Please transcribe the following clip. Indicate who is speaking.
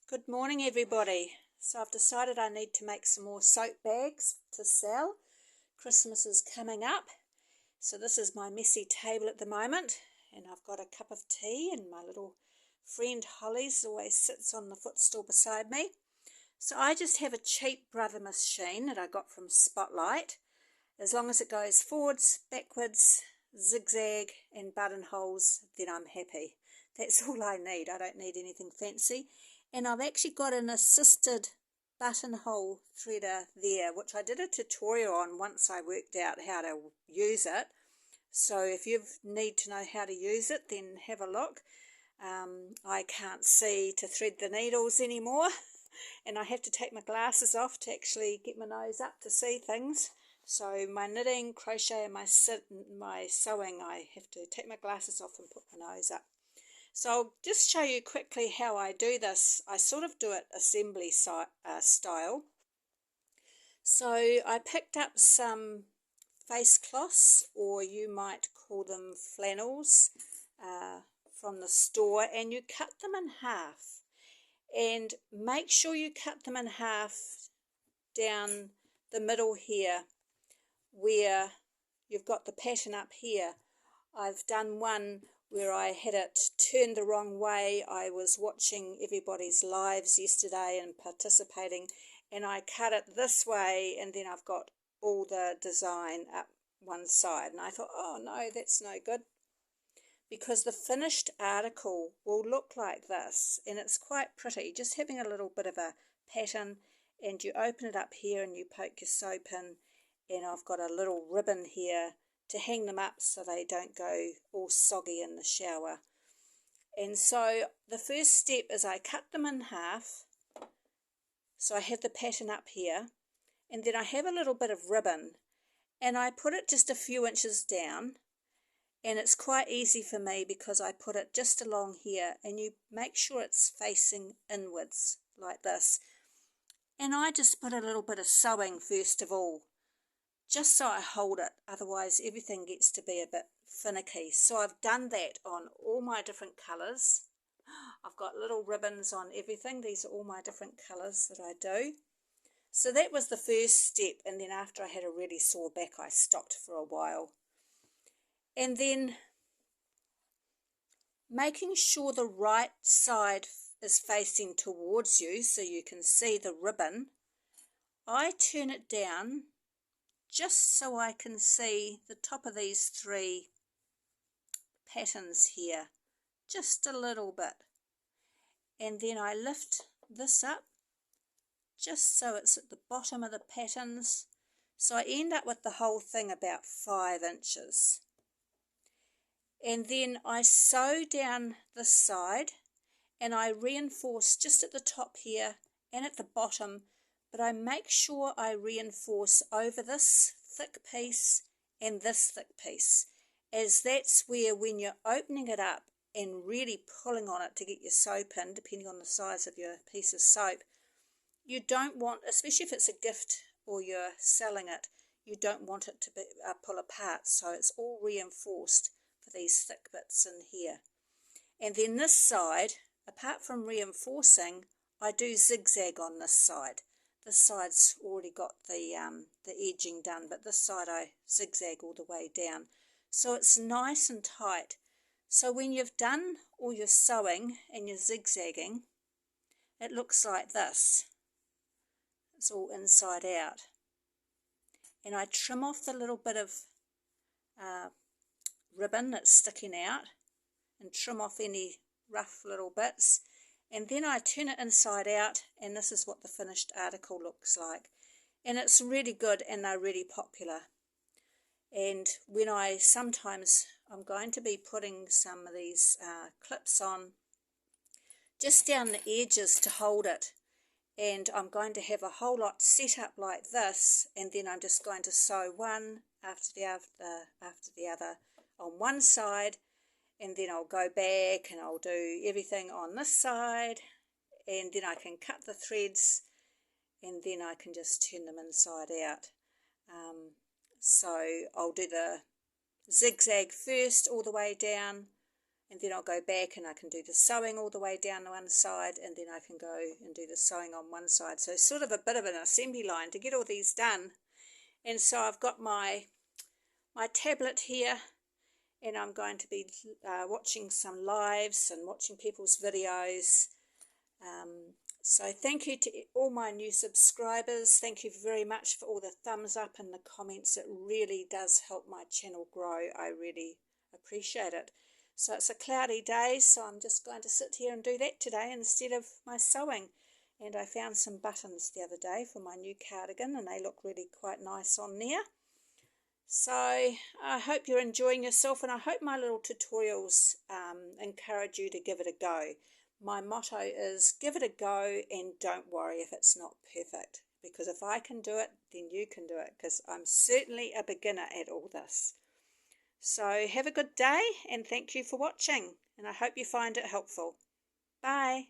Speaker 1: Good morning, everybody. So I've decided I need to make some more soap bags to sell. Christmas is coming up, so this is my messy table at the moment, and I've got a cup of tea, and my little friend Holly's always sits on the footstool beside me. So I just have a cheap Brother machine that I got from Spotlight. As long as it goes forwards, backwards, zigzag and buttonholes, then I'm happy. That's all I need. I don't need anything fancy. And I've actually got an assisted buttonhole threader there, which I did a tutorial on once I worked out how to use it. So if you need to know how to use it, then have a look. I can't see to thread the needles anymore, and I have to take my glasses off to actually get my nose up to see things. So my knitting, crochet and my sewing, I have to take my glasses off and put my nose up. So I'll just show you quickly how I do this. I sort of do it assembly style. So I picked up some face cloths, or you might call them flannels, from the store, and you cut them in half. And make sure you cut them in half down the middle here, where you've got the pattern up here. I've done one where I had it turned the wrong way. I was watching everybody's lives yesterday and participating, and I cut it this way, and then I've got all the design up one side, and I thought, oh no, that's no good, because the finished article will look like this, and it's quite pretty, just having a little bit of a pattern, and you open it up here and you poke your soap in, and I've got a little ribbon here to hang them up so they don't go all soggy in the shower. And so the first step is I cut them in half, so I have the pattern up here, and then I have a little bit of ribbon, and I put it just a few inches down, and it's quite easy for me because I put it just along here, and you make sure it's facing inwards like this. And I just put a little bit of sewing first of all, just so I hold it, otherwise everything gets to be a bit finicky. So I've done that on all my different colours. I've got little ribbons on everything. These are all my different colours that I do. So that was the first step, and then after I had a really sore back I stopped for a while. And then making sure the right side is facing towards you so you can see the ribbon, I turn it down just so I can see the top of these three patterns here, just a little bit. And then I lift this up just so it's at the bottom of the patterns. So I end up with the whole thing about 5 inches. And then I sew down this side, and I reinforce just at the top here and at the bottom, but I make sure I reinforce over this thick piece and this thick piece, as that's where, when you're opening it up and really pulling on it to get your soap in, depending on the size of your piece of soap, you don't want, especially if it's a gift or you're selling it, you don't want it to be pull apart, so it's all reinforced for these thick bits in here. And then this side, apart from reinforcing, I do zigzag on this side. This side's already got the edging done, but this side I zigzag all the way down. So it's nice and tight. So when you've done all your sewing and you're zigzagging, it looks like this. It's all inside out. And I trim off the little bit of ribbon that's sticking out, and trim off any rough little bits, and then I turn it inside out, and this is what the finished article looks like. And it's really good, and they're really popular. And when I'm going to be putting some of these clips on just down the edges to hold it, and I'm going to have a whole lot set up like this, and then I'm just going to sew one after the other on one side, and then I'll go back and I'll do everything on this side, and then I can cut the threads, and then I can just turn them inside out. So I'll do the zigzag first all the way down, and then I'll go back and I can do the sewing all the way down to one side, and then I can go and do the sewing on one side. So sort of a bit of an assembly line to get all these done. And so I've got my tablet here, and I'm going to be watching some lives and watching people's videos. So thank you to all my new subscribers. Thank you very much for all the thumbs up and the comments. It really does help my channel grow. I really appreciate it. So it's a cloudy day, so I'm just going to sit here and do that today instead of my sewing. And I found some buttons the other day for my new cardigan, and they look really quite nice on there. So I hope you're enjoying yourself, and I hope my little tutorials encourage you to give it a go. My motto is give it a go and don't worry if it's not perfect, because if I can do it, then you can do it, because I'm certainly a beginner at all this. So have a good day, and thank you for watching, and I hope you find it helpful. Bye.